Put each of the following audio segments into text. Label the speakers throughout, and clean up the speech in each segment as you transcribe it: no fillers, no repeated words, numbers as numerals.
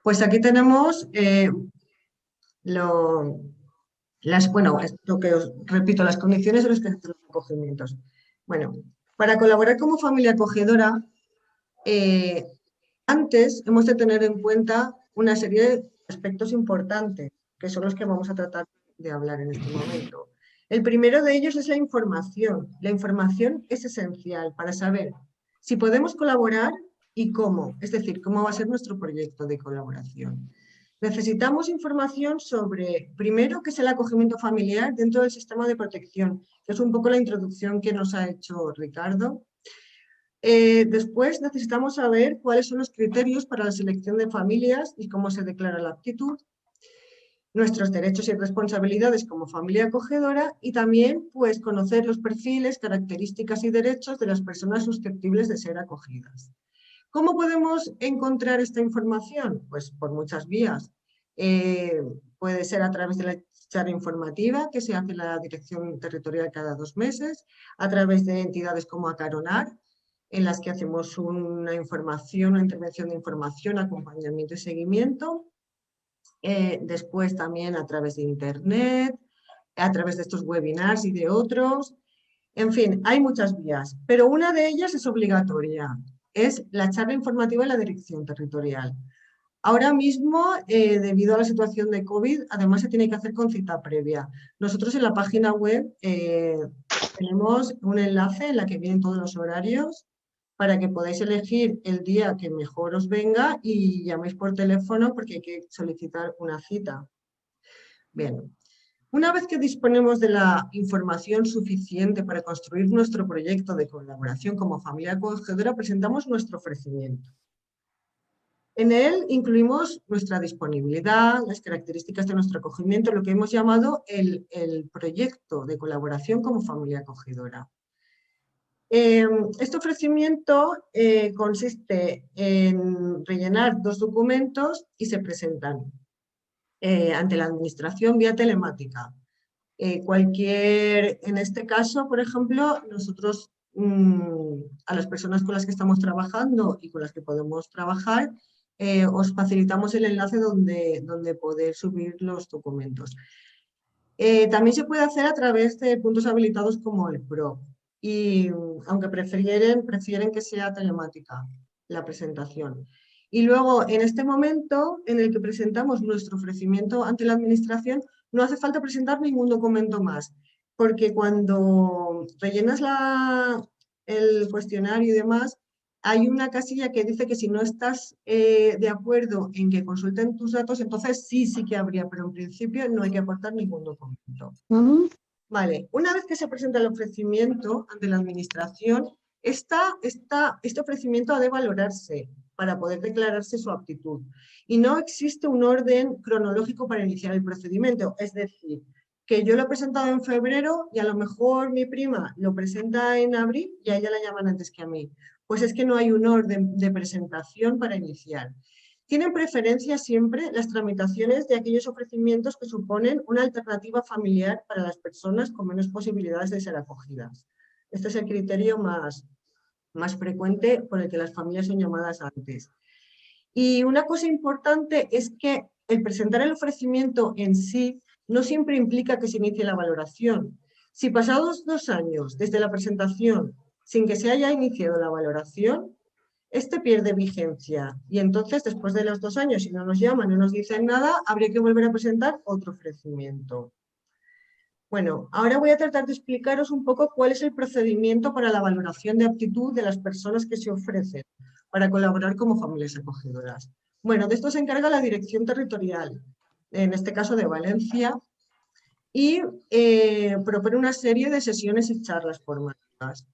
Speaker 1: Pues aquí tenemos lo, bueno, esto que os repito, las condiciones de los que se hacen los acogimientos. Bueno, para colaborar como familia acogedora, eh, antes hemos de tener en cuenta una serie de aspectos importantes, que son los que vamos a tratar de hablar en este momento. El primero de ellos es la información. La información es esencial para saber si podemos colaborar y cómo, es decir, cómo va a ser nuestro proyecto de colaboración. Necesitamos información sobre, primero, qué es el acogimiento familiar dentro del sistema de protección, que es un poco la introducción que nos ha hecho Ricardo. Después necesitamos saber cuáles son los criterios para la selección de familias y cómo se declara la aptitud, nuestros derechos y responsabilidades como familia acogedora y también pues, conocer los perfiles, características y derechos de las personas susceptibles de ser acogidas. ¿Cómo podemos encontrar esta información? Pues por muchas vías. Eh, Puede ser a través de la charla informativa que se hace en la Dirección Territorial cada 2 meses, a través de entidades como Acaronar, en las que hacemos una información, una intervención de información, acompañamiento y seguimiento. Después también a través de Internet, a través de estos webinars y de otros. En fin, hay muchas vías, pero una de ellas es obligatoria, es la charla informativa en la Dirección Territorial. Ahora mismo, debido a la situación de COVID, además se tiene que hacer con cita previa. Nosotros en la página web tenemos un enlace en la que vienen todos los horarios para que podáis elegir el día que mejor os venga y llaméis por teléfono porque hay que solicitar una cita. Bien, una vez que disponemos de la información suficiente para construir nuestro proyecto de colaboración como familia acogedora, presentamos nuestro ofrecimiento. En él incluimos nuestra disponibilidad, las características de nuestro acogimiento, lo que hemos llamado el proyecto de colaboración como familia acogedora. Este ofrecimiento consiste en rellenar 2 documentos y se presentan ante la administración vía telemática. En este caso, por ejemplo, nosotros a las personas con las que estamos trabajando y con las que podemos trabajar, os facilitamos el enlace donde poder subir los documentos. También se puede hacer a través de puntos habilitados como el PRO, y aunque prefieren que sea telemática la presentación. Y luego, en este momento en el que presentamos nuestro ofrecimiento ante la administración, no hace falta presentar ningún documento más, porque cuando rellenas el cuestionario y demás, hay una casilla que dice que si no estás de acuerdo en que consulten tus datos, entonces sí que habría, pero en principio no hay que aportar ningún documento.
Speaker 2: Ujú.
Speaker 1: Vale, una vez que se presenta el ofrecimiento ante la administración, este ofrecimiento ha de valorarse para poder declararse su aptitud. Y no existe un orden cronológico para iniciar el procedimiento. Es decir, que yo lo he presentado en febrero y a lo mejor mi prima lo presenta en abril y a ella la llaman antes que a mí. Pues es que no hay un orden de presentación para iniciar. Tienen preferencia siempre las tramitaciones de aquellos ofrecimientos que suponen una alternativa familiar para las personas con menos posibilidades de ser acogidas. Este es el criterio más frecuente por el que las familias son llamadas antes. Y una cosa importante es que el presentar el ofrecimiento en sí no siempre implica que se inicie la valoración. Si pasados 2 años desde la presentación sin que se haya iniciado la valoración, este pierde vigencia y entonces después de los 2 años, si no nos llaman, no nos dicen nada, habría que volver a presentar otro ofrecimiento. Bueno, ahora voy a tratar de explicaros un poco cuál es el procedimiento para la valoración de aptitud de las personas que se ofrecen para colaborar como familias acogedoras. Bueno, de esto se encarga la Dirección Territorial, en este caso de Valencia, y propone una serie de sesiones y charlas formativas.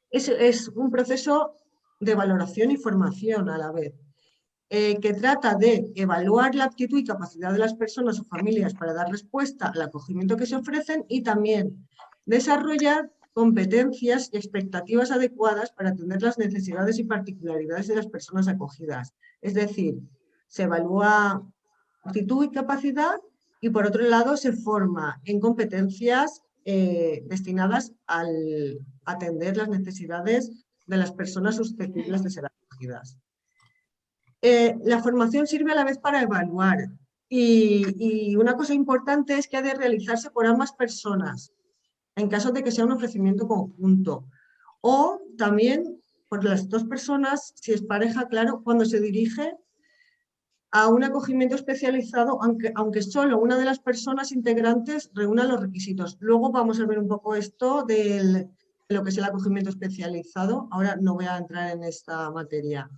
Speaker 1: Es un proceso de valoración y formación a la vez, que trata de evaluar la aptitud y capacidad de las personas o familias para dar respuesta al acogimiento que se ofrecen y también desarrollar competencias y expectativas adecuadas para atender las necesidades y particularidades de las personas acogidas. Es decir, se evalúa aptitud y capacidad y por otro lado se forma en competencias destinadas al atender las necesidades de las personas susceptibles de ser acogidas. La formación sirve a la vez para evaluar y una cosa importante es que ha de realizarse por ambas personas en caso de que sea un ofrecimiento conjunto o también por las dos personas, si es pareja, claro, cuando se dirige a un acogimiento especializado, aunque solo una de las personas integrantes reúna los requisitos. Luego vamos a ver un poco esto de lo que es el acogimiento especializado. Ahora no voy a entrar en esta materia.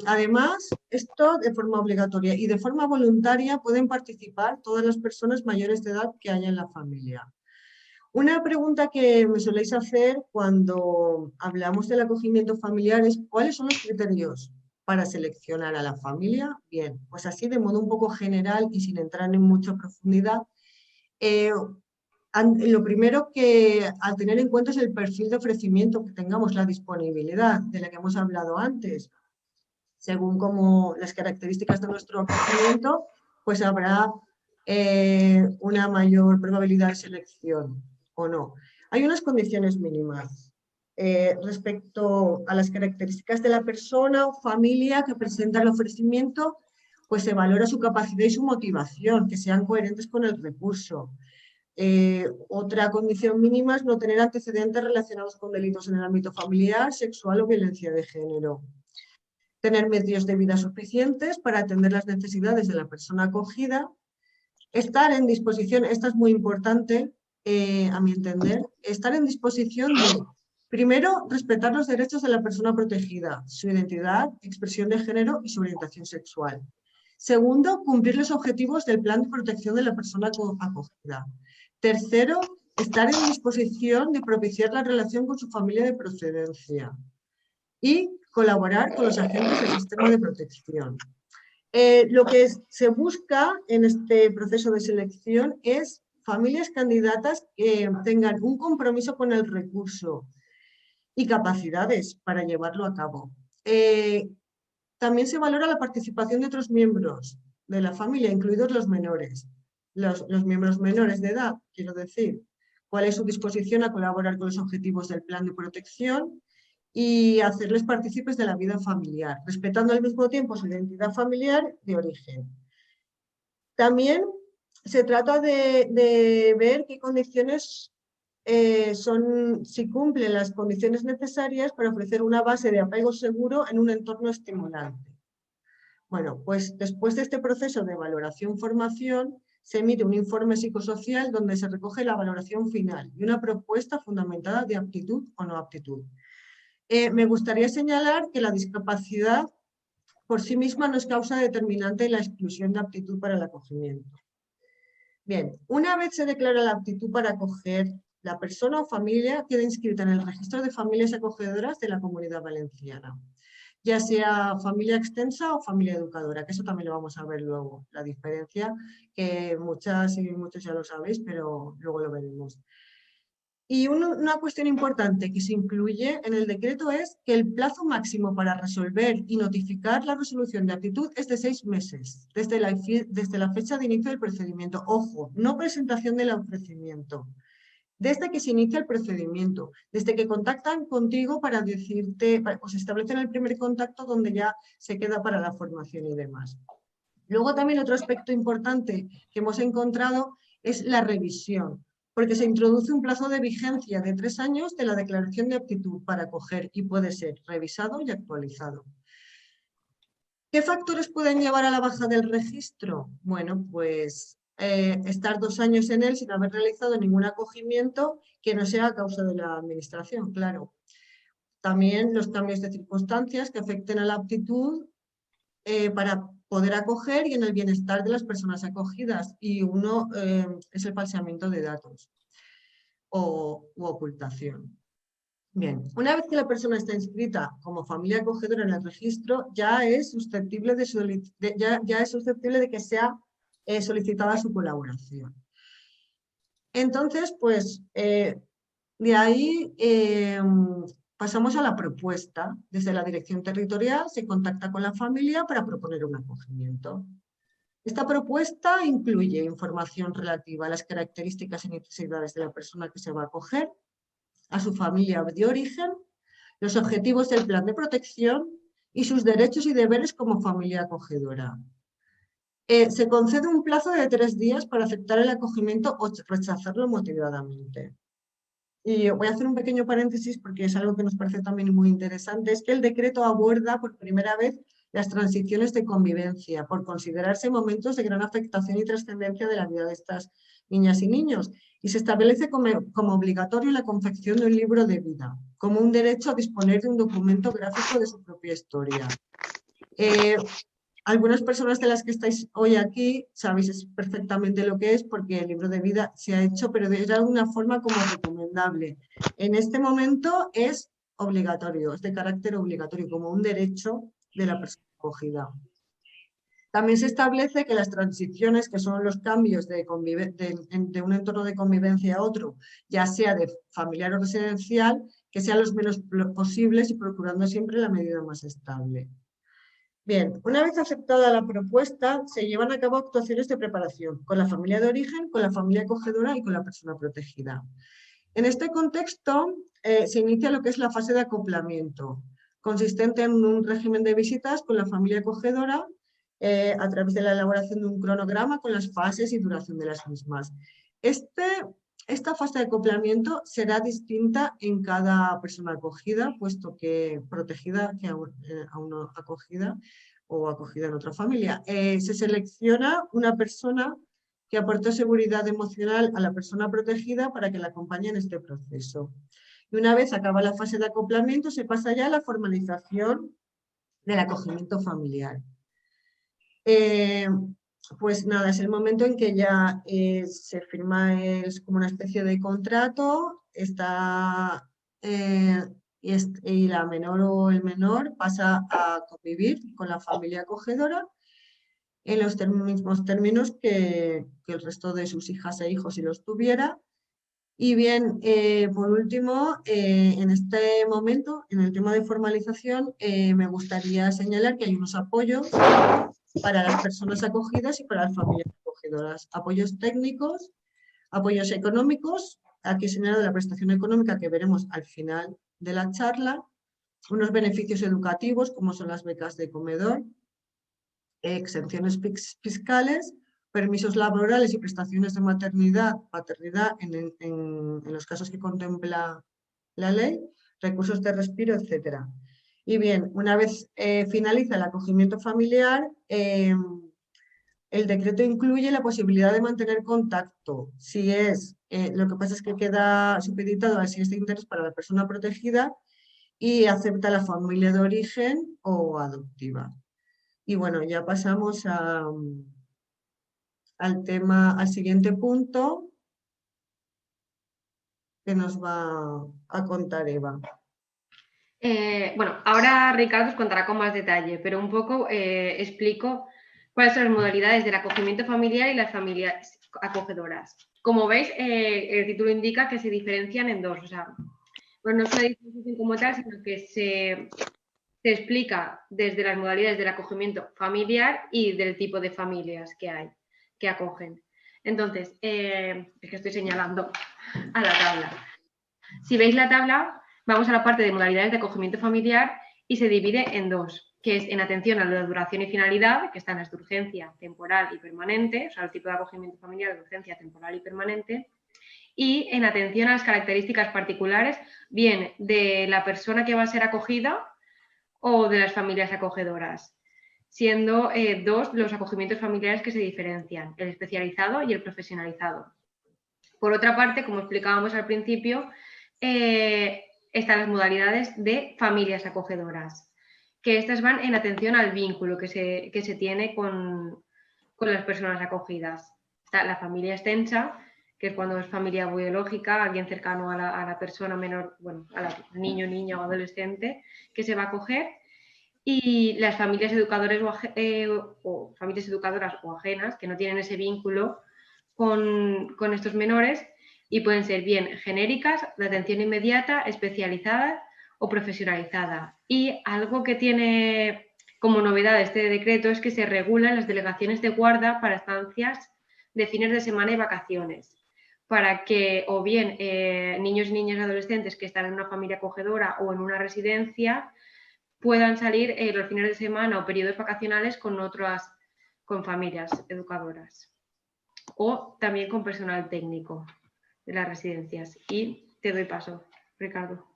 Speaker 1: Además, esto de forma obligatoria y de forma voluntaria pueden participar todas las personas mayores de edad que haya en la familia. Una pregunta que me soléis hacer cuando hablamos del acogimiento familiar es ¿cuáles son los criterios para seleccionar a la familia? Bien, pues así de modo un poco general y sin entrar en mucha profundidad, eh, lo primero que al tener en cuenta es el perfil de ofrecimiento que tengamos, la disponibilidad de la que hemos hablado antes. Según como las características de nuestro acogimiento, pues habrá una mayor probabilidad de selección o no. Hay unas condiciones mínimas respecto a las características de la persona o familia que presenta el ofrecimiento, pues se valora su capacidad y su motivación, que sean coherentes con el recurso. Otra condición mínima es no tener antecedentes relacionados con delitos en el ámbito familiar, sexual o violencia de género. Tener medios de vida suficientes para atender las necesidades de la persona acogida, estar en disposición, esta es muy importante a mi entender, estar en disposición de, primero, respetar los derechos de la persona protegida, su identidad, expresión de género y su orientación sexual. Segundo, cumplir los objetivos del plan de protección de la persona acogida. Tercero, estar en disposición de propiciar la relación con su familia de procedencia y colaborar con los agentes del sistema de protección. Lo que se busca en este proceso de selección es familias candidatas que tengan un compromiso con el recurso y capacidades para llevarlo a cabo. También se valora la participación de otros miembros de la familia, incluidos los menores, los miembros menores de edad, quiero decir, cuál es su disposición a colaborar con los objetivos del plan de protección y hacerles partícipes de la vida familiar, respetando al mismo tiempo su identidad familiar de origen. También se trata de ver qué condiciones si cumplen las condiciones necesarias para ofrecer una base de apego seguro en un entorno estimulante. Bueno, pues después de este proceso de valoración-formación, se emite un informe psicosocial donde se recoge la valoración final y una propuesta fundamentada de aptitud o no aptitud. Me gustaría señalar que la discapacidad por sí misma no es causa determinante en la exclusión de aptitud para el acogimiento. Bien, una vez se declara la aptitud para acoger, la persona o familia queda inscrita en el registro de familias acogedoras de la Comunidad Valenciana, ya sea familia extensa o familia educadora, que eso también lo vamos a ver luego, la diferencia, que muchas y muchos ya lo sabéis, pero luego lo veremos. Y una cuestión importante que se incluye en el decreto es que el plazo máximo para resolver y notificar la resolución de aptitud es de 6 meses, desde la fecha de inicio del procedimiento. Ojo, no presentación del ofrecimiento. Desde que se inicia el procedimiento, desde que contactan contigo para decirte, pues establecen el primer contacto donde ya se queda para la formación y demás. Luego también otro aspecto importante que hemos encontrado es la revisión, porque se introduce un plazo de vigencia de 3 años de la declaración de aptitud para acoger y puede ser revisado y actualizado. ¿Qué factores pueden llevar a la baja del registro? Bueno, pues estar 2 años en él sin haber realizado ningún acogimiento que no sea a causa de la administración, claro. También los cambios de circunstancias que afecten a la aptitud para poder acoger y en el bienestar de las personas acogidas. Y uno es el falseamiento de datos u ocultación. Bien, una vez que la persona está inscrita como familia acogedora en el registro, ya es susceptible de que sea solicitada su colaboración. Entonces, pues, de ahí pasamos a la propuesta. Desde la dirección territorial se contacta con la familia para proponer un acogimiento. Esta propuesta incluye información relativa a las características y necesidades de la persona que se va a acoger, a su familia de origen, los objetivos del plan de protección y sus derechos y deberes como familia acogedora. Se concede un plazo de 3 días para aceptar el acogimiento o rechazarlo motivadamente. Y voy a hacer un pequeño paréntesis porque es algo que nos parece también muy interesante, es que el decreto aborda por primera vez las transiciones de convivencia, por considerarse momentos de gran afectación y trascendencia de la vida de estas niñas y niños. Y se establece como obligatorio la confección de un libro de vida, como un derecho a disponer de un documento gráfico de su propia historia. Algunas personas de las que estáis hoy aquí sabéis perfectamente lo que es porque el libro de vida se ha hecho, pero de alguna forma como recomendable. En este momento es obligatorio, es de carácter obligatorio, como un derecho de la persona acogida. También se establece que las transiciones, que son los cambios de un entorno de convivencia a otro, ya sea de familiar o residencial, que sean los menos posibles y procurando siempre la medida más estable. Bien, una vez aceptada la propuesta, se llevan a cabo actuaciones de preparación con la familia de origen, con la familia acogedora y con la persona protegida. En este contexto, se inicia lo que es la fase de acoplamiento, consistente en un régimen de visitas con la familia acogedora a través de la elaboración de un cronograma con las fases y duración de las mismas. Esta fase de acoplamiento será distinta en cada persona acogida, puesto que protegida que a una acogida o acogida en otra familia. Se selecciona una persona que aportó seguridad emocional a la persona protegida para que la acompañe en este proceso. Y una vez acaba la fase de acoplamiento, se pasa ya a la formalización del acogimiento familiar. Pues nada, es el momento en que ya se firma, es como una especie de contrato, y la menor o el menor pasa a convivir con la familia acogedora en los mismos términos que el resto de sus hijas e hijos si los tuviera. Y bien, por último, en este momento, en el tema de formalización, me gustaría señalar que hay unos apoyos para las personas acogidas y para las familias acogedoras. Apoyos técnicos, apoyos económicos, aquí señalado la prestación económica que veremos al final de la charla, unos beneficios educativos como son las becas de comedor, exenciones fiscales, permisos laborales y prestaciones de maternidad, paternidad en los casos que contempla la ley, recursos de respiro, etc. Y bien, una vez finaliza el acogimiento familiar, el decreto incluye la posibilidad de mantener contacto. Lo que pasa es que queda supeditado al si es de interés para la persona protegida y acepta la familia de origen o adoptiva. Y bueno, ya pasamos al siguiente punto que nos va a contar Eva.
Speaker 2: Bueno, ahora Ricardo os contará con más detalle, pero un poco explico cuáles son las modalidades del acogimiento familiar y las familias acogedoras. Como veis, el título indica que se diferencian en dos. O sea, bueno, no es una diferenciación como tal, sino que se explica desde las modalidades del acogimiento familiar y del tipo de familias que hay, que acogen. Entonces, es que estoy señalando a la tabla. Si veis la tabla, vamos a la parte de modalidades de acogimiento familiar y se divide en dos, que es en atención a la duración y finalidad, que están las de urgencia, temporal y permanente, o sea, el tipo de acogimiento familiar de urgencia temporal y permanente, y en atención a las características particulares, bien de la persona que va a ser acogida o de las familias acogedoras, siendo dos los acogimientos familiares que se diferencian, el especializado y el profesionalizado. Por otra parte, como explicábamos al principio, están las modalidades de familias acogedoras, que estas van en atención al vínculo que se tiene con las personas acogidas. Está la familia extensa, que es cuando es familia biológica, alguien cercano a la persona menor, bueno, al niño, niña o adolescente que se va a acoger, y las familias educadoras o familias educadoras o ajenas que no tienen ese vínculo con estos menores y pueden ser bien genéricas, de atención inmediata, especializada o profesionalizada. Y algo que tiene como novedad este decreto es que se regulan las delegaciones de guarda para estancias de fines de semana y vacaciones, para que o bien niños y niñas adolescentes que están en una familia acogedora o en una residencia puedan salir los fines de semana o periodos vacacionales con familias educadoras o también con personal técnico de las residencias. Y te doy paso, Ricardo.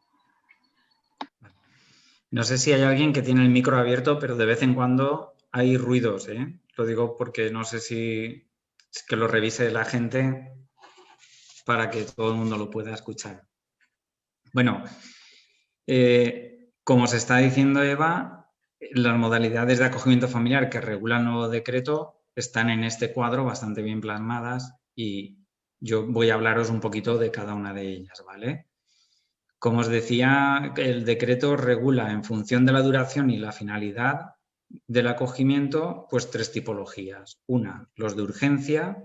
Speaker 3: No sé si hay alguien que tiene el micro abierto, pero de vez en cuando hay ruidos, ¿eh? Lo digo porque no sé si que lo revise la gente para que todo el mundo lo pueda escuchar. Bueno, como se está diciendo Eva, las modalidades de acogimiento familiar que regula el nuevo decreto están en este cuadro bastante bien plasmadas y yo voy a hablaros un poquito de cada una de ellas, ¿vale? Como os decía, el decreto regula en función de la duración y la finalidad del acogimiento, pues 3 tipologías. Una, los de urgencia,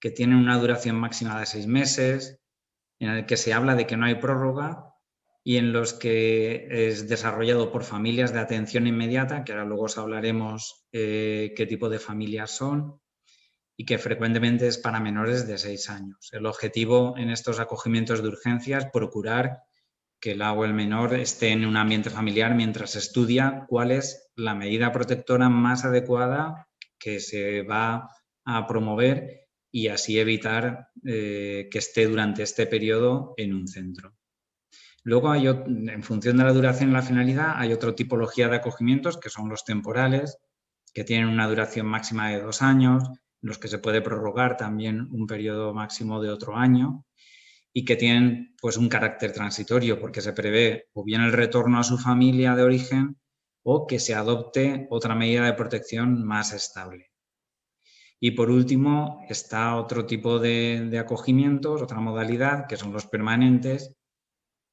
Speaker 3: que tienen una duración máxima de 6 meses, en el que se habla de que no hay prórroga y en los que es desarrollado por familias de atención inmediata, que ahora luego os hablaremos qué tipo de familias son, y que frecuentemente es para menores de 6 años. El objetivo en estos acogimientos de urgencia es procurar que el agua o el menor esté en un ambiente familiar mientras estudia cuál es la medida protectora más adecuada que se va a promover y así evitar que esté durante este periodo en un centro. Luego, en función de la duración y la finalidad, hay otra tipología de acogimientos que son los temporales, que tienen una duración máxima de 2 años, en los que se puede prorrogar también un periodo máximo de otro año y que tienen pues un carácter transitorio porque se prevé o bien el retorno a su familia de origen o que se adopte otra medida de protección más estable. Y por último está otro tipo de acogimientos, otra modalidad, que son los permanentes,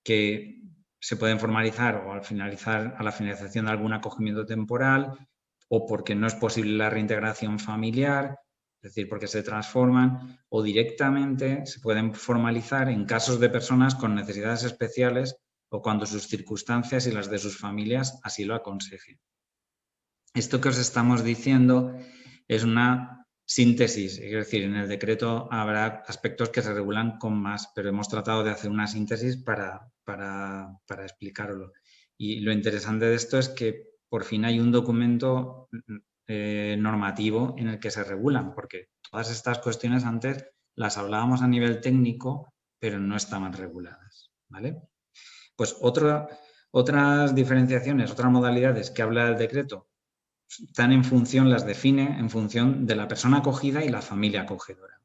Speaker 3: que se pueden formalizar o a la finalización de algún acogimiento temporal o porque no es posible la reintegración familiar, es decir, porque se transforman o directamente se pueden formalizar en casos de personas con necesidades especiales o cuando sus circunstancias y las de sus familias así lo aconsejen. Esto que os estamos diciendo es una síntesis, es decir, en el decreto habrá aspectos que se regulan con más, pero hemos tratado de hacer una síntesis para explicarlo. Y lo interesante de esto es que por fin hay un documento normativo en el que se regulan, porque todas estas cuestiones antes las hablábamos a nivel técnico, pero no estaban reguladas, ¿vale? Pues otras diferenciaciones, otras modalidades que habla el decreto, están en función, las define en función de la persona acogida y la familia acogedora.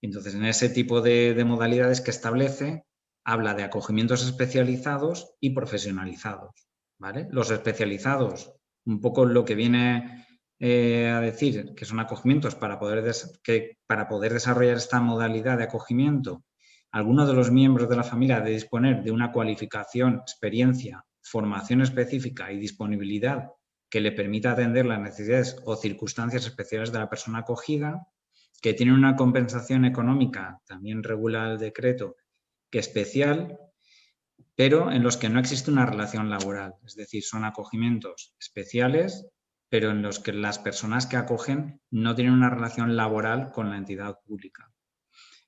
Speaker 3: Entonces, en ese tipo de modalidades que establece, habla de acogimientos especializados y profesionalizados, ¿vale? Los especializados, un poco lo que viene a decir, que son acogimientos para poder desarrollar esta modalidad de acogimiento, alguno de los miembros de la familia debe disponer de una cualificación, experiencia, formación específica y disponibilidad que le permita atender las necesidades o circunstancias especiales de la persona acogida, que tiene una compensación económica, también regula el decreto, que especial, pero en los que no existe una relación laboral. Es decir, son acogimientos especiales, pero en los que las personas que acogen no tienen una relación laboral con la entidad pública.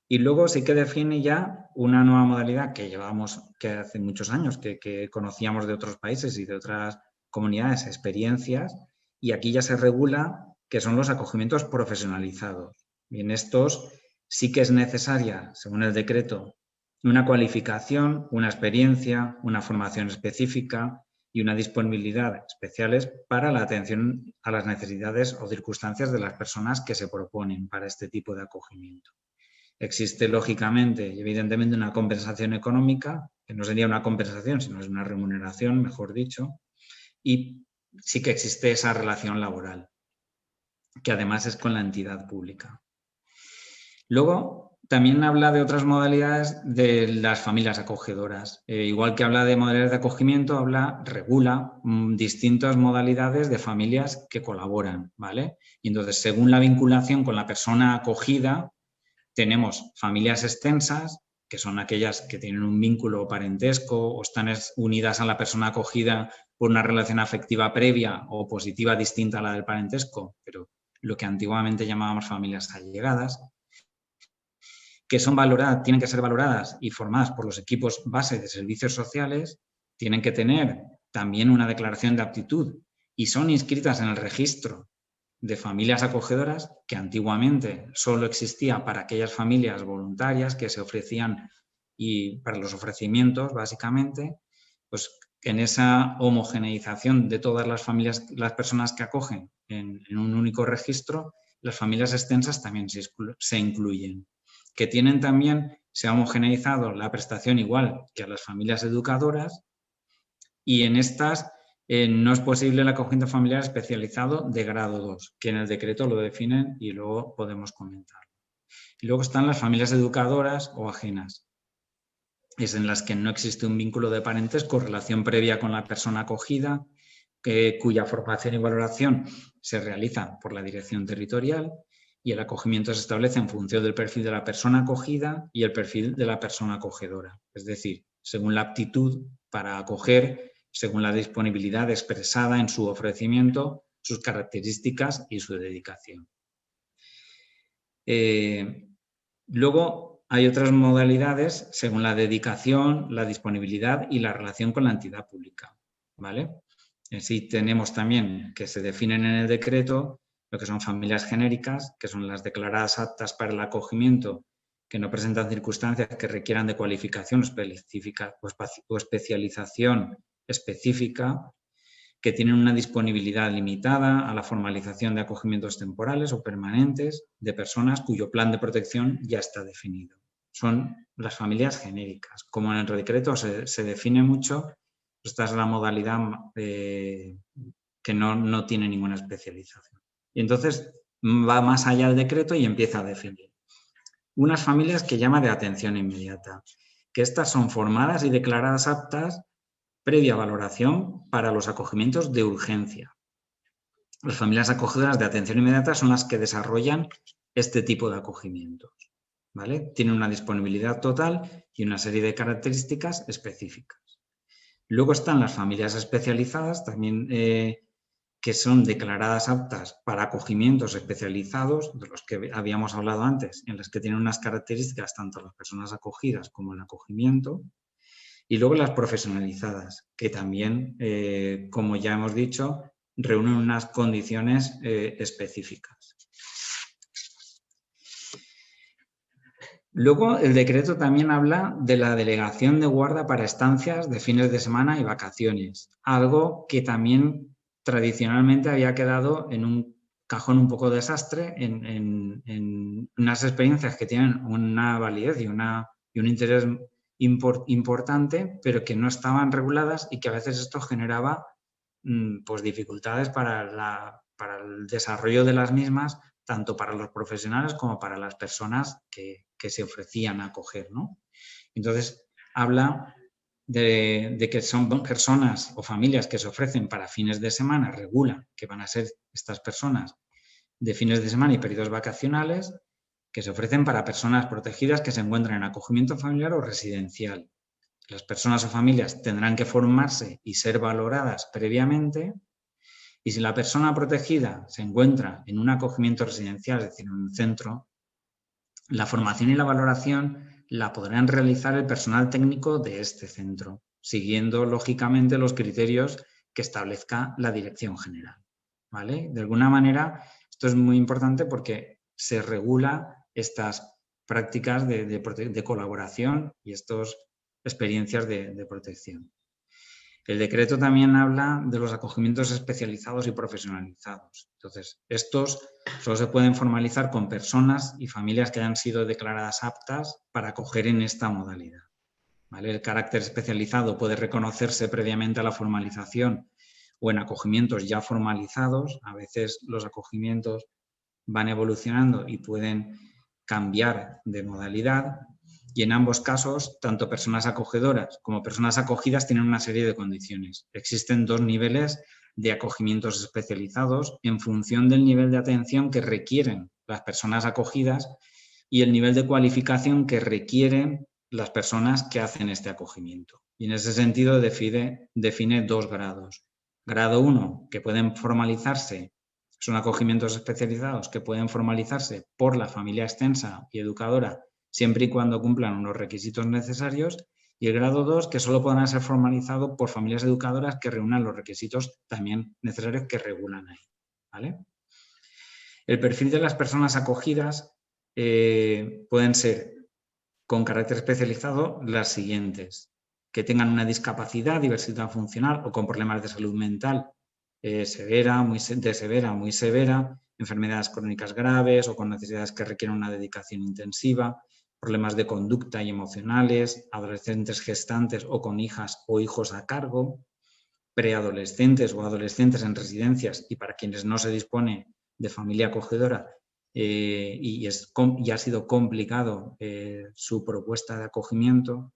Speaker 3: Y luego sí que define ya una nueva modalidad que llevamos, que hace muchos años, que conocíamos de otros países y de otras comunidades, experiencias, y aquí ya se regula que son los acogimientos profesionalizados. Y en estos sí que es necesaria, según el decreto, una cualificación, una experiencia, una formación específica y una disponibilidad especiales para la atención a las necesidades o circunstancias de las personas que se proponen para este tipo de acogimiento. Existe, lógicamente y evidentemente, una compensación económica, que no sería una compensación, sino es una remuneración, mejor dicho, y sí que existe esa relación laboral, que además es con la entidad pública. Luego, también habla de otras modalidades de las familias acogedoras. Igual que habla de modalidades de acogimiento, regula distintas modalidades de familias que colaboran, ¿vale? Y entonces, según la vinculación con la persona acogida, tenemos familias extensas, que son aquellas que tienen un vínculo o parentesco o están unidas a la persona acogida por una relación afectiva previa o positiva distinta a la del parentesco, pero lo que antiguamente llamábamos familias allegadas, que son tienen que ser valoradas y formadas por los equipos base de servicios sociales, tienen que tener también una declaración de aptitud y son inscritas en el registro de familias acogedoras, que antiguamente solo existía para aquellas familias voluntarias que se ofrecían y para los ofrecimientos, básicamente, pues en esa homogeneización de todas las familias, las personas que acogen en un único registro, las familias extensas también se incluyen, que tienen también, se ha homogeneizado la prestación igual que a las familias educadoras, y en estas no es posible el acogimiento familiar especializado de grado 2, que en el decreto lo definen y luego podemos comentarlo. Y luego están las familias educadoras o ajenas, es en las que no existe un vínculo de parentesco, relación previa con la persona acogida, cuya formación y valoración se realiza por la dirección territorial, y el acogimiento se establece en función del perfil de la persona acogida y el perfil de la persona acogedora, es decir, según la aptitud para acoger, según la disponibilidad expresada en su ofrecimiento, sus características y su dedicación. Luego hay otras modalidades según la dedicación, la disponibilidad y la relación con la entidad pública, ¿vale? Sí, tenemos también que se definen en el decreto lo que son familias genéricas, que son las declaradas aptas para el acogimiento, que no presentan circunstancias que requieran de cualificación específica o especialización específica, que tienen una disponibilidad limitada a la formalización de acogimientos temporales o permanentes de personas cuyo plan de protección ya está definido. Son las familias genéricas. Como en el decreto se define mucho, esta es la modalidad que no tiene ninguna especialización. Y entonces va más allá del decreto y empieza a definir unas familias que llama de atención inmediata, que estas son formadas y declaradas aptas previa valoración para los acogimientos de urgencia. Las familias acogedoras de atención inmediata son las que desarrollan este tipo de acogimientos, ¿vale? Tienen una disponibilidad total y una serie de características específicas. Luego están las familias especializadas, también que son declaradas aptas para acogimientos especializados, de los que habíamos hablado antes, en las que tienen unas características tanto las personas acogidas como el acogimiento. Y luego las profesionalizadas, que también, como ya hemos dicho, reúnen unas condiciones específicas. Luego, el decreto también habla de la delegación de guarda para estancias de fines de semana y vacaciones, algo que también tradicionalmente había quedado en un cajón un poco desastre en unas experiencias que tienen una validez y un interés importante, pero que no estaban reguladas y que a veces esto generaba pues, dificultades para el desarrollo de las mismas, tanto para los profesionales como para las personas que se ofrecían a acoger, ¿no? Entonces, habla de que son personas o familias que se ofrecen para fines de semana, regula que van a ser estas personas de fines de semana y periodos vacacionales, que se ofrecen para personas protegidas que se encuentran en acogimiento familiar o residencial. Las personas o familias tendrán que formarse y ser valoradas previamente, y si la persona protegida se encuentra en un acogimiento residencial, es decir, en un centro, la formación y la valoración la podrán realizar el personal técnico de este centro, siguiendo lógicamente los criterios que establezca la dirección general, ¿vale? De alguna manera, esto es muy importante porque se regula estas prácticas de colaboración y estas experiencias de protección. El decreto también habla de los acogimientos especializados y profesionalizados. Entonces, estos solo se pueden formalizar con personas y familias que hayan sido declaradas aptas para acoger en esta modalidad, ¿vale? El carácter especializado puede reconocerse previamente a la formalización o en acogimientos ya formalizados. A veces los acogimientos van evolucionando y pueden cambiar de modalidad. Y en ambos casos, tanto personas acogedoras como personas acogidas tienen una serie de condiciones. Existen dos niveles de acogimientos especializados en función del nivel de atención que requieren las personas acogidas y el nivel de cualificación que requieren las personas que hacen este acogimiento. Y en ese sentido define dos grados. Grado 1, que pueden formalizarse, son acogimientos especializados que pueden formalizarse por la familia extensa y educadora siempre y cuando cumplan unos requisitos necesarios, Y el grado 2, que solo podrá ser formalizado por familias educadoras que reúnan los requisitos también necesarios que regulan ahí, ¿vale? El perfil de las personas acogidas pueden ser con carácter especializado las siguientes: que tengan una discapacidad, diversidad funcional o con problemas de salud mental severa, muy severa, enfermedades crónicas graves o con necesidades que requieren una dedicación intensiva, problemas de conducta y emocionales, adolescentes gestantes o con hijas o hijos a cargo, preadolescentes o adolescentes en residencias y para quienes no se dispone de familia acogedora y ha sido complicado su propuesta de acogimiento,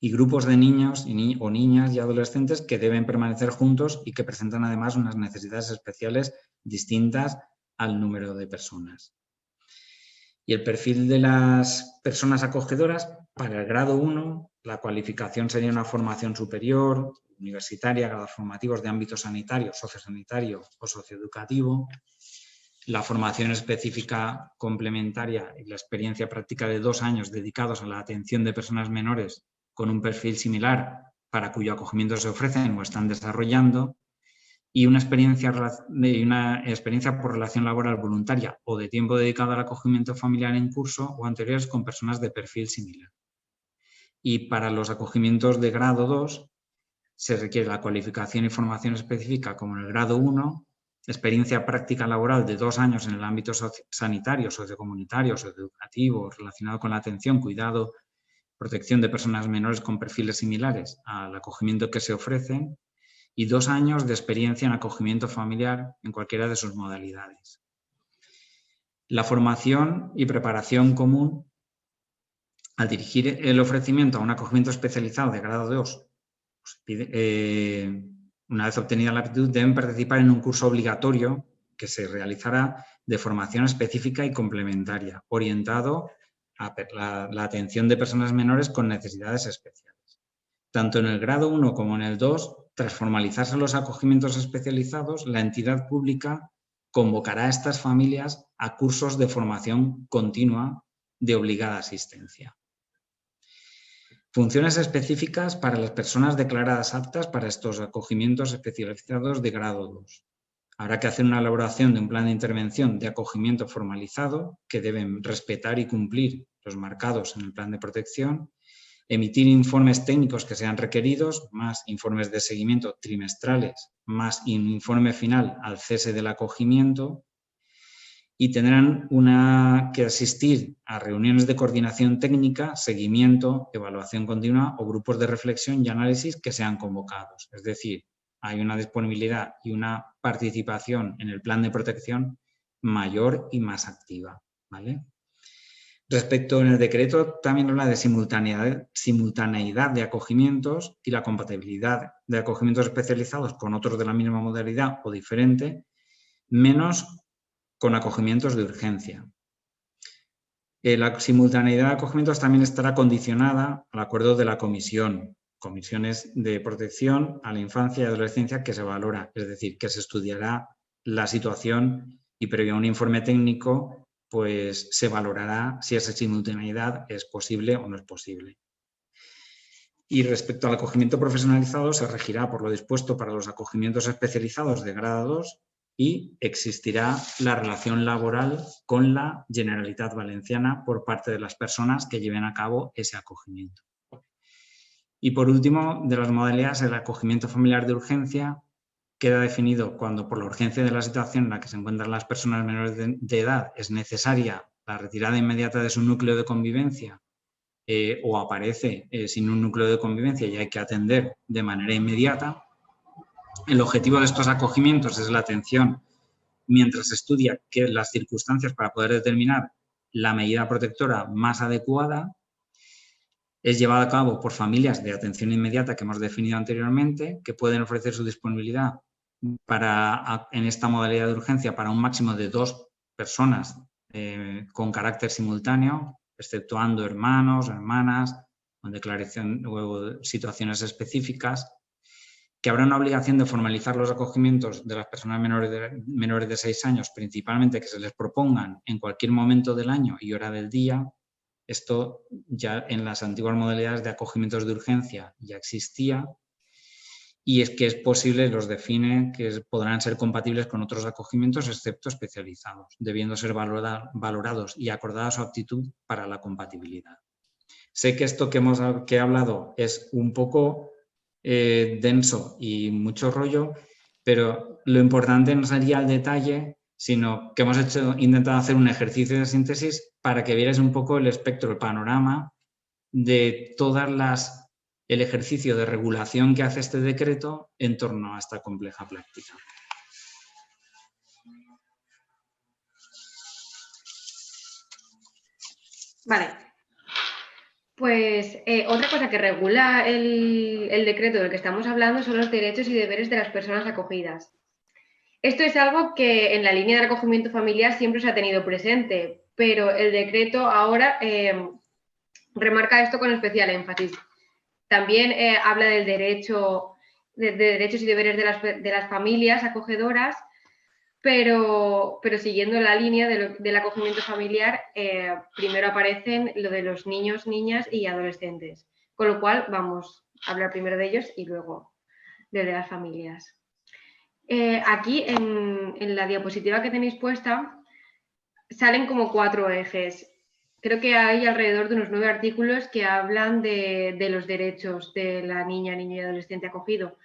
Speaker 3: y grupos de niños o niñas y adolescentes que deben permanecer juntos y que presentan además unas necesidades especiales distintas al número de personas. Y el perfil de las personas acogedoras, para el grado 1, la cualificación sería una formación superior, universitaria, grados formativos de ámbito sanitario, sociosanitario o socioeducativo. La formación específica complementaria y la experiencia práctica de 2 años dedicados a la atención de personas menores con un perfil similar para cuyo acogimiento se ofrecen o están desarrollando, y una experiencia por relación laboral voluntaria o de tiempo dedicado al acogimiento familiar en curso o anteriores con personas de perfil similar. Y para los acogimientos de grado 2 se requiere la cualificación y formación específica como en el grado 1, experiencia práctica laboral de 2 años en el ámbito sanitario, sociocomunitario, socioeducativo, relacionado con la atención, cuidado, protección de personas menores con perfiles similares al acogimiento que se ofrecen, y 2 años de experiencia en acogimiento familiar en cualquiera de sus modalidades. La formación y preparación común al dirigir el ofrecimiento a un acogimiento especializado de grado 2, una vez obtenida la aptitud, deben participar en un curso obligatorio que se realizará de formación específica y complementaria, orientado a la atención de personas menores con necesidades especiales. Tanto en el grado 1 como en el 2, tras formalizarse los acogimientos especializados, la entidad pública convocará a estas familias a cursos de formación continua de obligada asistencia. Funciones específicas para las personas declaradas aptas para estos acogimientos especializados de grado 2. Habrá que hacer una elaboración de un plan de intervención de acogimiento formalizado que deben respetar y cumplir los marcados en el plan de protección, emitir informes técnicos que sean requeridos, más informes de seguimiento trimestrales, más un informe final al cese del acogimiento, y tendrán que asistir a reuniones de coordinación técnica, seguimiento, evaluación continua o grupos de reflexión y análisis que sean convocados. Es decir, hay una disponibilidad y una participación en el plan de protección mayor y más activa, ¿vale? Respecto en el decreto también habla de simultaneidad de acogimientos y la compatibilidad de acogimientos especializados con otros de la misma modalidad o diferente, menos con acogimientos de urgencia. La simultaneidad de acogimientos también estará condicionada al acuerdo de la comisiones de protección a la infancia y adolescencia que se valora, es decir, que se estudiará la situación y previo a un informe técnico, pues se valorará si esa simultaneidad es posible o no es posible. Y respecto al acogimiento profesionalizado, se regirá por lo dispuesto para los acogimientos especializados de grado 2 y existirá la relación laboral con la Generalitat Valenciana por parte de las personas que lleven a cabo ese acogimiento. Y por último, de las modalidades, el acogimiento familiar de urgencia queda definido cuando por la urgencia de la situación en la que se encuentran las personas menores de edad es necesaria la retirada inmediata de su núcleo de convivencia o aparece sin un núcleo de convivencia y hay que atender de manera inmediata. El objetivo de estos acogimientos es la atención mientras se estudia las circunstancias para poder determinar la medida protectora más adecuada. Es llevada a cabo por familias de atención inmediata que hemos definido anteriormente, que pueden ofrecer su disponibilidad en esta modalidad de urgencia para un máximo de 2 personas con carácter simultáneo, exceptuando hermanos, hermanas, con declaración o situaciones específicas, que habrá una obligación de formalizar los acogimientos de las personas menores de 6 años, principalmente que se les propongan en cualquier momento del año y hora del día, Esto ya en las antiguas modalidades de acogimientos de urgencia ya existía, y es que es posible, los define, que podrán ser compatibles con otros acogimientos excepto especializados, debiendo ser valorados y acordada su aptitud para la compatibilidad. Sé que esto que he hablado es un poco denso y mucho rollo, pero lo importante no sería el detalle, sino que hemos intentado hacer un ejercicio de síntesis para que vierais un poco el espectro, el panorama de el ejercicio de regulación que hace este decreto en torno a esta compleja práctica.
Speaker 2: Vale. Pues otra cosa que regula el decreto del que estamos hablando son los derechos y deberes de las personas acogidas. Esto es algo que en la línea del acogimiento familiar siempre se ha tenido presente, pero el decreto ahora remarca esto con especial énfasis. También habla del derecho, de derechos y deberes de las familias acogedoras, pero siguiendo la línea del acogimiento familiar, primero aparecen lo de los niños, niñas y adolescentes, con lo cual vamos a hablar primero de ellos y luego de las familias. Aquí en la diapositiva que tenéis puesta salen como 4 ejes. Creo que hay alrededor de unos 9 artículos que hablan de los derechos de la niña, niño y adolescente acogido.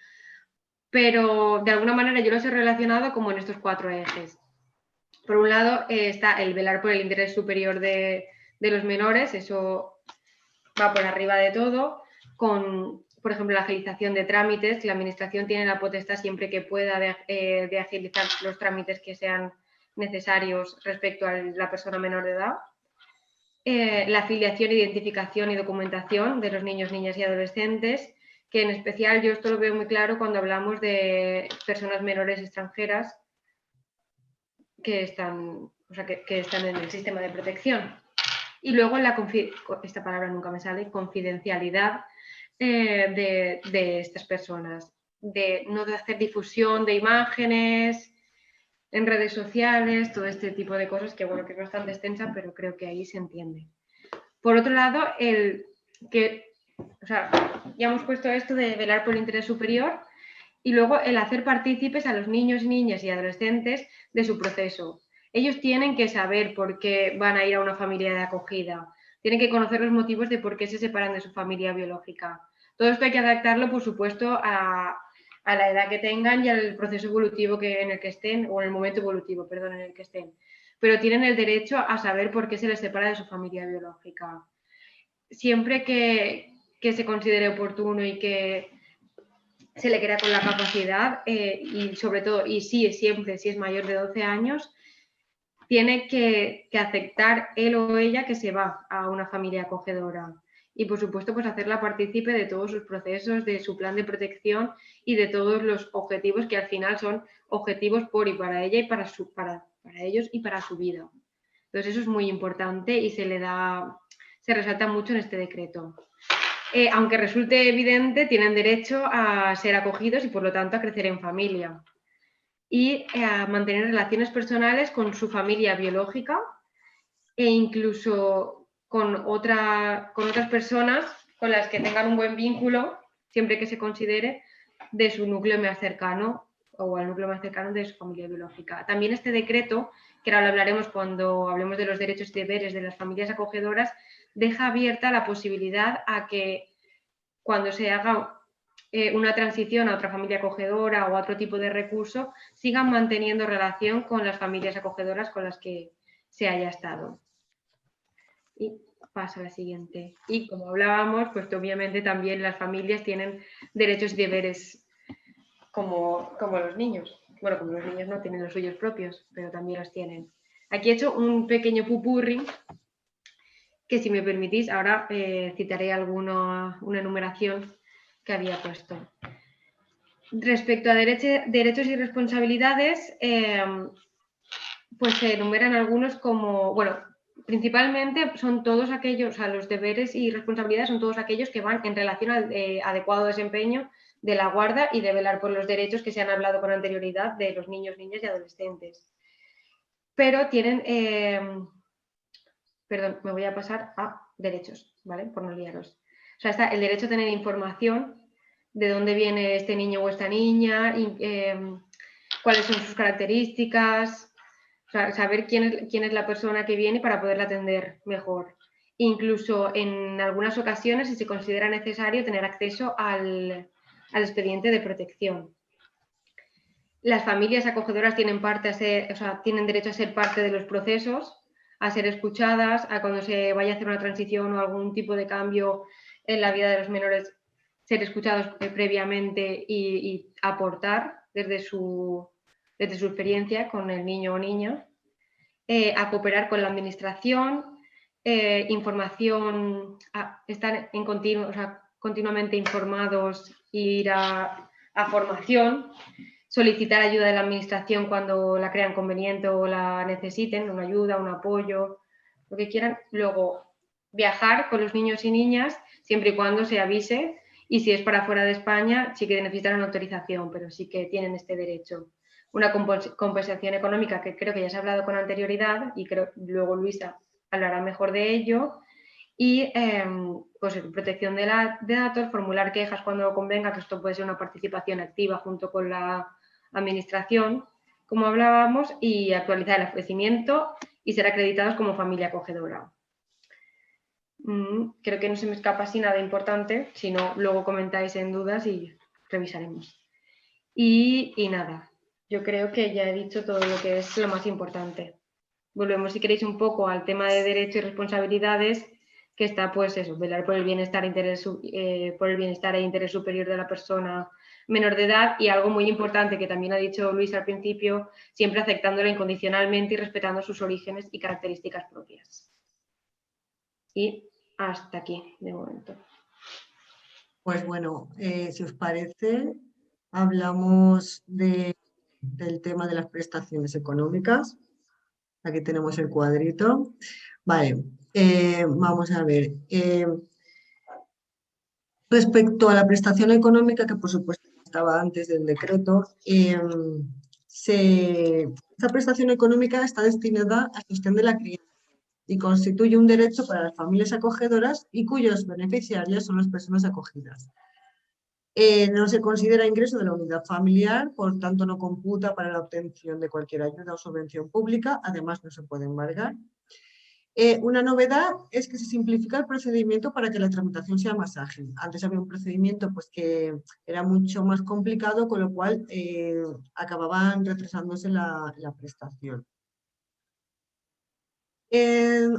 Speaker 2: Pero de alguna manera yo los he relacionado como en estos 4 ejes. Por un lado está el velar por el interés superior de los menores, eso va por arriba de todo, con, por ejemplo, la agilización de trámites. La Administración tiene la potestad siempre que pueda de agilizar los trámites que sean necesarios respecto a la persona menor de edad. La afiliación, identificación y documentación de los niños, niñas y adolescentes, que en especial yo esto lo veo muy claro cuando hablamos de personas menores extranjeras que están en el sistema de protección. Y luego esta palabra nunca me sale, confidencialidad de estas personas, de no hacer difusión de imágenes en redes sociales, todo este tipo de cosas que, bueno, que es bastante extensa, pero creo que ahí se entiende. Por otro lado, ya hemos puesto esto de velar por el interés superior y luego el hacer partícipes a los niños, niñas y adolescentes de su proceso. Ellos tienen que saber por qué van a ir a una familia de acogida, tienen que conocer los motivos de por qué se separan de su familia biológica. Todo esto hay que adaptarlo, por supuesto, a la edad que tengan y al proceso evolutivo en el que estén, o en el momento evolutivo, perdón, en el que estén. Pero tienen el derecho a saber por qué se les separa de su familia biológica. Siempre que se considere oportuno y que se le crea con la capacidad y sobre todo, y siempre, si es mayor de 12 años, tiene que aceptar él o ella que se va a una familia acogedora. Y por supuesto, pues hacerla partícipe de todos sus procesos, de su plan de protección y de todos los objetivos que al final son objetivos por y para ella y para ellos y para su vida. Entonces eso es muy importante y se resalta mucho en este decreto. Aunque resulte evidente, tienen derecho a ser acogidos y por lo tanto a crecer en familia y a mantener relaciones personales con su familia biológica e incluso con otras personas con las que tengan un buen vínculo, siempre que se considere de su núcleo más cercano o al núcleo más cercano de su familia biológica. También este decreto, que ahora lo hablaremos cuando hablemos de los derechos y deberes de las familias acogedoras, deja abierta la posibilidad a que cuando se haga una transición a otra familia acogedora o a otro tipo de recurso, sigan manteniendo relación con las familias acogedoras con las que se haya estado. Y paso a la siguiente. Y como hablábamos, pues obviamente también las familias tienen derechos y deberes como los niños. Bueno, como los niños no tienen los suyos propios, pero también los tienen. Aquí he hecho un pequeño pupurri que, si me permitís, ahora citaré una enumeración que había puesto. Respecto a derechos y responsabilidades, pues se enumeran algunos como, bueno, principalmente son todos aquellos, los deberes y responsabilidades son todos aquellos que van en relación al adecuado desempeño de la guarda y de velar por los derechos que se han hablado con anterioridad de los niños, niñas y adolescentes. Pero tienen, perdón, me voy a pasar a derechos, ¿vale? Por no liaros. O sea, está el derecho a tener información de dónde viene este niño o esta niña, cuáles son sus características, o sea, saber quién es la persona que viene para poderla atender mejor. Incluso en algunas ocasiones, si se considera necesario, tener acceso al expediente de protección. Las familias acogedoras tienen derecho a ser parte de los procesos, a ser escuchadas, a cuando se vaya a hacer una transición o algún tipo de cambio en la vida de los menores, ser escuchados previamente y aportar desde su experiencia con el niño o niña, a cooperar con la administración, información, estar en continuamente informados e ir a formación, solicitar ayuda de la administración cuando la crean conveniente o la necesiten, una ayuda, un apoyo, lo que quieran. Luego, viajar con los niños y niñas siempre y cuando se avise, y si es para fuera de España sí que necesitan una autorización, pero sí que tienen este derecho. Una compensación económica que creo que ya se ha hablado con anterioridad y creo luego Luisa hablará mejor de ello. Y pues protección de datos, formular quejas cuando convenga, que esto puede ser una participación activa junto con la administración, como hablábamos, y actualizar el ofrecimiento y ser acreditados como familia acogedora. Creo que no se me escapa así nada importante, si no, luego comentáis en dudas y revisaremos. Y nada, yo creo que ya he dicho todo lo que es lo más importante. Volvemos, si queréis, un poco al tema de derechos y responsabilidades, que está, pues eso, velar por el bienestar e interés superior de la persona menor de edad, y algo muy importante que también ha dicho Luis al principio, siempre aceptándola incondicionalmente y respetando sus orígenes y características propias. Y hasta aquí, de momento.
Speaker 1: Pues bueno, si os parece, hablamos del tema de las prestaciones económicas. Aquí tenemos el cuadrito. Vale, vamos a ver. Respecto a la prestación económica, que por supuesto estaba antes del decreto, esta prestación económica está destinada al sostén de la crianza y constituye un derecho para las familias acogedoras y cuyos beneficiarios son las personas acogidas. No se considera ingreso de la unidad familiar, por tanto no computa para la obtención de cualquier ayuda o subvención pública, además no se puede embargar. Una novedad es que se simplifica el procedimiento para que la tramitación sea más ágil. Antes había un procedimiento pues, que era mucho más complicado, con lo cual acababan retrasándose la prestación.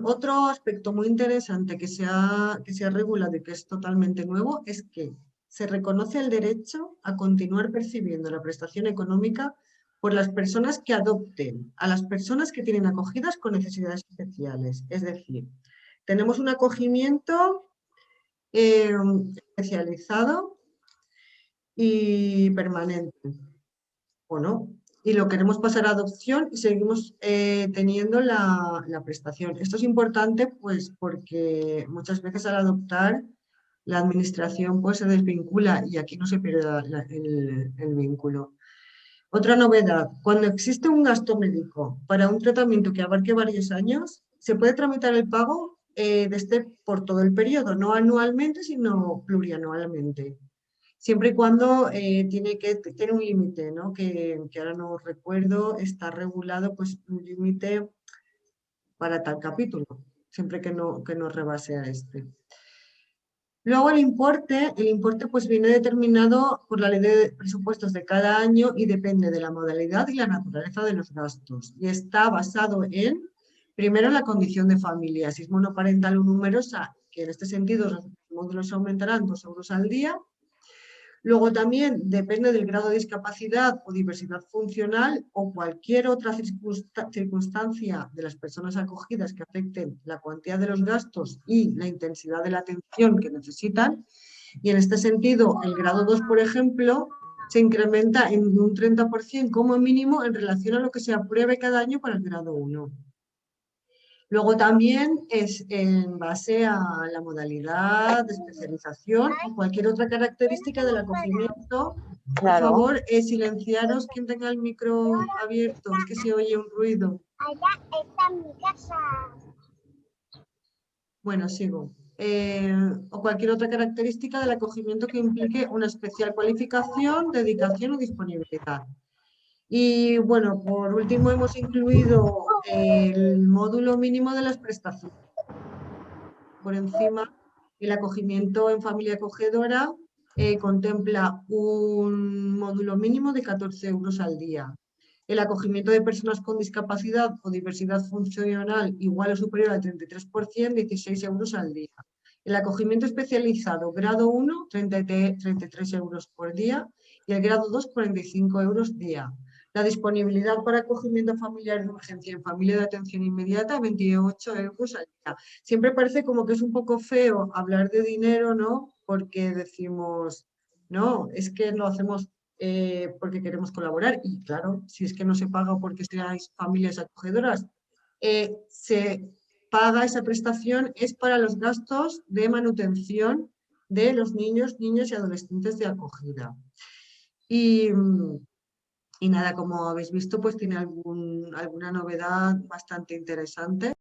Speaker 1: Otro aspecto muy interesante que se ha regulado y que es totalmente nuevo es que se reconoce el derecho a continuar percibiendo la prestación económica por las personas que adopten a las personas que tienen acogidas con necesidades especiales. Es decir, tenemos un acogimiento especializado y permanente, ¿o no? Y lo queremos pasar a adopción y seguimos teniendo la prestación. Esto es importante pues porque muchas veces al adoptar la administración pues se desvincula y aquí no se pierde el vínculo. Otra novedad, cuando existe un gasto médico para un tratamiento que abarque varios años, se puede tramitar el pago por todo el periodo, no anualmente, sino plurianualmente. Siempre y cuando tiene que tener un límite, ¿no? que ahora no recuerdo, está regulado pues un límite para tal capítulo, siempre que no rebase a este. Luego el importe pues viene determinado por la ley de presupuestos de cada año y depende de la modalidad y la naturaleza de los gastos. Y está basado primero, la condición de familia, si es monoparental o numerosa, que en este sentido los módulos aumentarán 2 euros al día. Luego también depende del grado de discapacidad o diversidad funcional o cualquier otra circunstancia de las personas acogidas que afecten la cuantía de los gastos y la intensidad de la atención que necesitan. Y en este sentido, el grado 2, por ejemplo, se incrementa en un 30% como mínimo en relación a lo que se apruebe cada año para el grado 1. Luego también es en base a la modalidad de especialización o cualquier otra característica del acogimiento. Por favor, silenciaros quien tenga el micro abierto, es que se oye un ruido.
Speaker 4: Allá está mi casa.
Speaker 1: Bueno, sigo. O cualquier otra característica del acogimiento que implique una especial cualificación, dedicación o disponibilidad. Y bueno, por último hemos incluido el módulo mínimo de las prestaciones. Por encima, el acogimiento en familia acogedora contempla un módulo mínimo de 14 euros al día. El acogimiento de personas con discapacidad o diversidad funcional igual o superior al 33%, 16 euros al día. El acogimiento especializado, grado 1, 33 euros por día, y el grado 2, 45 euros día. La disponibilidad para acogimiento familiar de urgencia en familia de atención inmediata, 28 euros al día. Siempre parece como que es un poco feo hablar de dinero, ¿no? Porque decimos, no, es que lo hacemos porque queremos colaborar. Y claro, si es que no se paga porque seáis familias acogedoras, se paga esa prestación es para los gastos de manutención de los niños, niñas y adolescentes de acogida. Y nada, como habéis visto, pues tiene alguna novedad bastante interesante.